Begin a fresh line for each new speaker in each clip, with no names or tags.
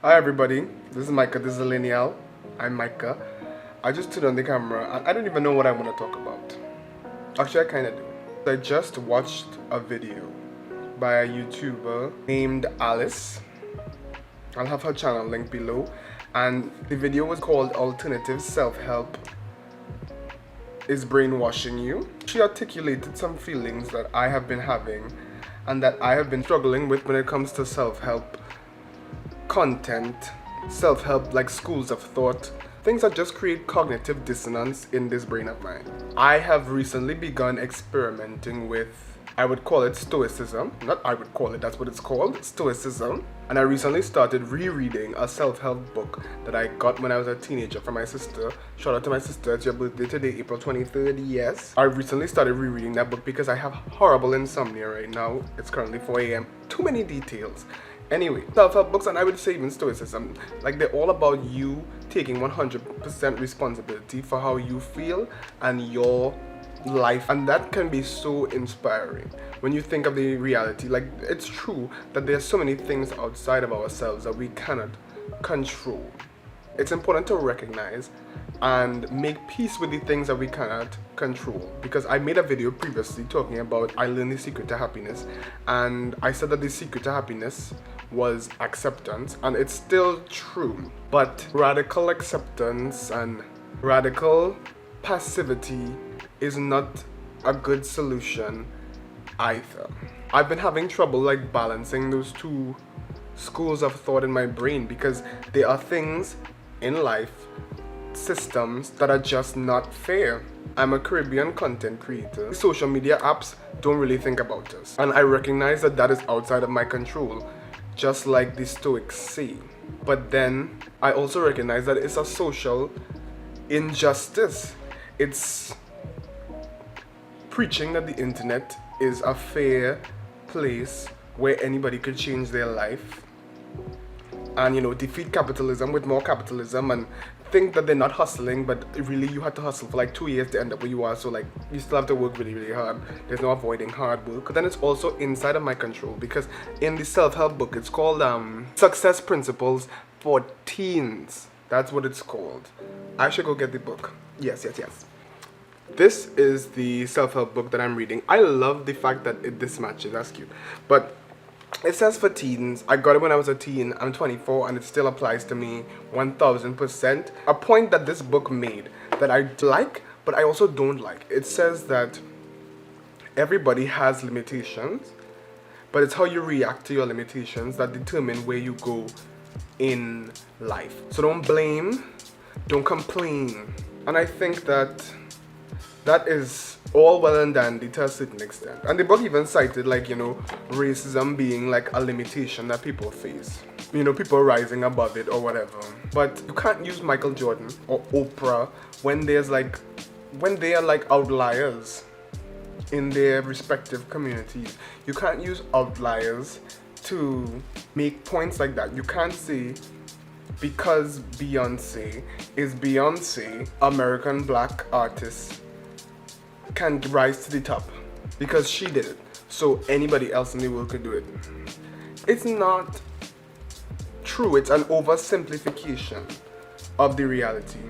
Hi everybody, this is Micah, this is Lineal. I'm Micah. I just turned on the camera and I don't even know what I want to talk about. Actually, I kind of do. I just watched a video by a YouTuber named Alice. I'll have her channel linked below. And the video was called Alternative Self-Help is Brainwashing You. She articulated some feelings that I have been having and that I have been struggling with when it comes to self-help content, self-help like schools of thought, things that just create cognitive dissonance in this brain of mine. I have recently begun experimenting with, I would call it Stoicism. Not I would call it, that's what it's called, Stoicism. And I recently started rereading a self-help book that I got when I was a teenager from my sister. Shout out to my sister, it's your birthday today, April 23rd, yes. I recently started rereading that book because I have horrible insomnia right now. It's currently 4 a.m. Too many details. Anyway, self-help books, and I would say even Stoicism, like they're all about you taking 100% responsibility for how you feel and your life, and that can be so inspiring when you think of the reality. Like, it's true that there's so many things outside of ourselves that we cannot control. It's important to recognize and make peace with the things that we cannot control, because I made a video previously talking about I learned the secret to happiness, and I said that the secret to happiness was acceptance, and it's still true, but radical acceptance and radical passivity is not a good solution either. I've been having trouble like balancing those two schools of thought in my brain, because there are things in life, systems that are just not fair. I'm a Caribbean content creator. Social media apps don't really think about us, and I recognize that that is outside of my control, just like the Stoics say. But then I also recognize that it's a social injustice. It's preaching that the internet is a fair place where anybody could change their life and, you know, defeat capitalism with more capitalism, and think that they're not hustling, but really you had to hustle for like 2 years to end up where you are. So like you still have to work really, really hard. There's no avoiding hard work. But then it's also inside of my control, because in the self-help book it's called Success Principles for Teens. That's what it's called. I should go get the book. Yes. This is the self-help book that I'm reading. I love the fact that this matches. That's cute. But it says for teens. I got it when I was a teen. I'm 24 and it still applies to me 1000%. A point that this book made that I like, but I also don't like. It says that everybody has limitations, but it's how you react to your limitations that determine where you go in life. So don't blame, don't complain. And I think that is all well and dandy to a certain extent. And the book even cited, like, you know, racism being like a limitation that people face. You know, people rising above it or whatever. But you can't use Michael Jordan or Oprah when they are like outliers in their respective communities. You can't use outliers to make points like that. You can't say because Beyonce is Beyonce, American black artist can rise to the top because she did it, so anybody else in the world could do it. It's not true. It's an oversimplification of the reality,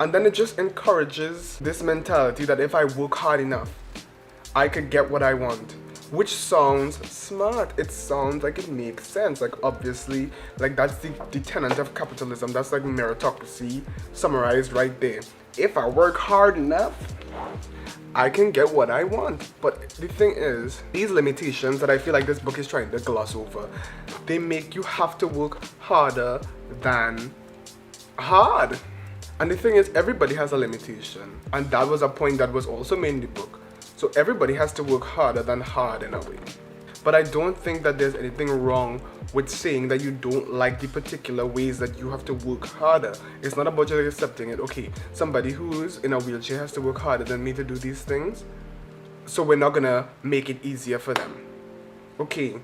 and then it just encourages this mentality that if I work hard enough I could get what I want, which sounds smart. It sounds like it makes sense. Like, obviously, like that's the tenet of capitalism. That's like meritocracy summarized right there. If I work hard enough, I can get what I want. But the thing is, these limitations that I feel like this book is trying to gloss over, they make you have to work harder than hard. And the thing is, everybody has a limitation, and that was a point that was also made in the book. So everybody has to work harder than hard in a way. But I don't think that there's anything wrong with saying that you don't like the particular ways that you have to work harder. It's not about just accepting it. Okay, somebody who's in a wheelchair has to work harder than me to do these things, so we're not gonna make it easier for them. Okay,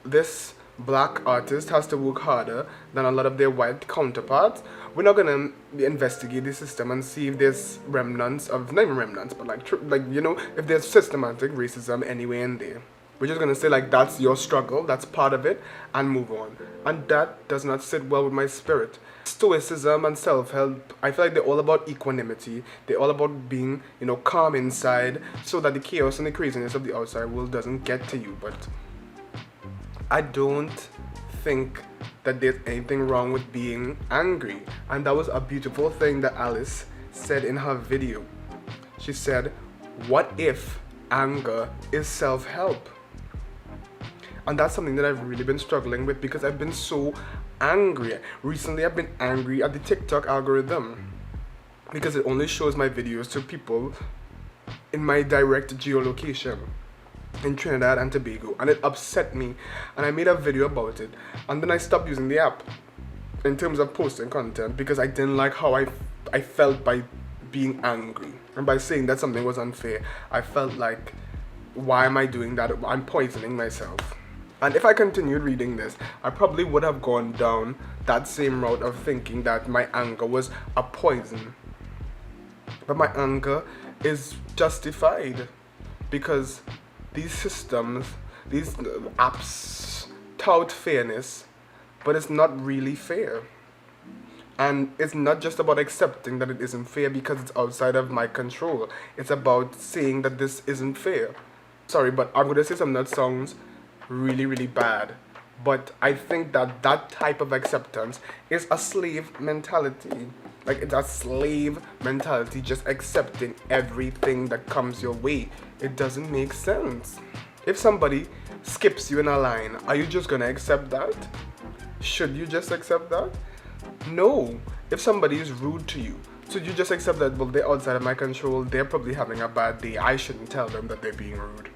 this black artist has to work harder than a lot of their white counterparts. We're not gonna investigate the system and see if there's remnants of, not even remnants, but like you know, if there's systematic racism anywhere in there. We're just gonna say like that's your struggle, that's part of it, and move on. And that does not sit well with my spirit. Stoicism and self-help, I feel like they're all about equanimity. They're all about being, calm inside so that the chaos and the craziness of the outside world doesn't get to you. But I don't think that there's anything wrong with being angry. And that was a beautiful thing that Alice said in her video. She said, what if anger is self-help? And that's something that I've really been struggling with because I've been so angry. Recently I've been angry at the TikTok algorithm because it only shows my videos to people in my direct geolocation in Trinidad and Tobago, and it upset me, and I made a video about it, and then I stopped using the app in terms of posting content because I didn't like how I felt by being angry and by saying that something was unfair. I felt like, why am I doing that? I'm poisoning myself. And if I continued reading this, I probably would have gone down that same route of thinking that my anger was a poison. But my anger is justified because these systems, these apps tout fairness, but it's not really fair. And it's not just about accepting that it isn't fair because it's outside of my control. It's about saying that this isn't fair. Sorry, but I'm going to say something that sounds really, really bad. But I think that that type of acceptance is a slave mentality. Like, it's a slave mentality, just accepting everything that comes your way. It doesn't make sense. If somebody skips you in a line, are you just going to accept that? Should you just accept that? No. If somebody is rude to you, so you just accept that, well, they're outside of my control, they're probably having a bad day, I shouldn't tell them that they're being rude.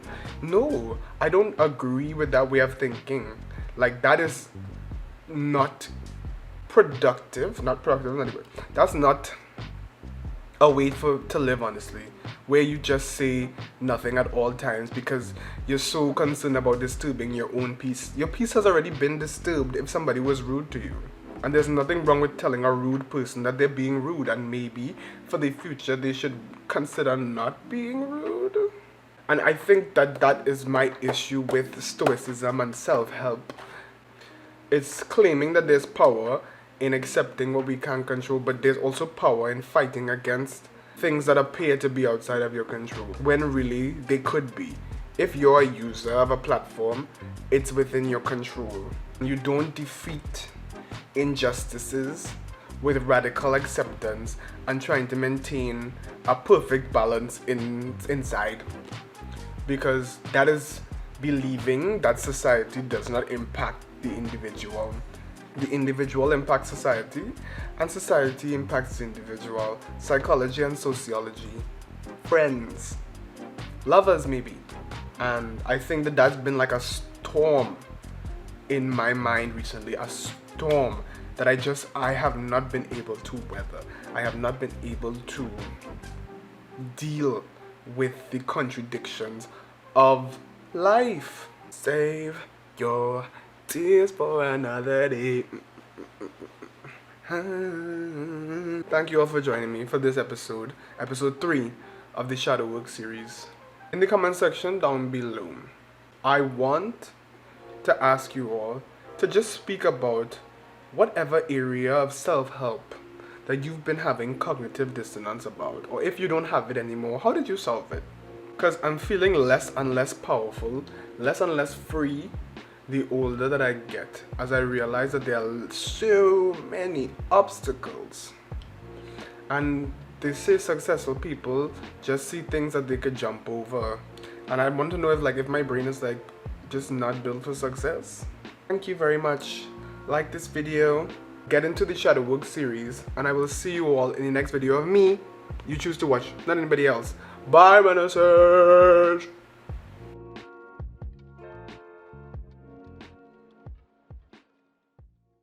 No, I don't agree with that way of thinking. Like, that is not productive, anyway. That's not a way to live, honestly, where you just say nothing at all times because you're so concerned about disturbing your own peace. Your peace has already been disturbed if somebody was rude to you. And there's nothing wrong with telling a rude person that they're being rude, and maybe for the future they should consider not being rude. And I think that that is my issue with Stoicism and self-help. It's claiming that there's power in accepting what we can't control, but there's also power in fighting against things that appear to be outside of your control, when really they could be. If you're a user of a platform, it's within your control. You don't defeat injustices with radical acceptance and trying to maintain a perfect balance inside, because that is believing that society does not impact the individual. The individual impacts society, and society impacts the individual. Psychology and sociology, friends, lovers maybe. And I think that that's been like a storm in my mind recently, a storm that I have not been able to weather. I have not been able to deal with the contradictions of life. Save your tears for another day. Thank you all for joining me for this episode 3 of the Shadow Work series. In the comment section down below, I want to ask you all to just speak about whatever area of self-help that you've been having cognitive dissonance about, or if you don't have it anymore, how did you solve it? Because I'm feeling less and less powerful, less and less free the older that I get, as I realize that there are so many obstacles. And they say successful people just see things that they could jump over, and I want to know if my brain is just not built for success. Thank you very much. Like this video, get into the Shadow Work series, and I will see you all in the next video of me you choose to watch, not anybody else. Bye, Manasers!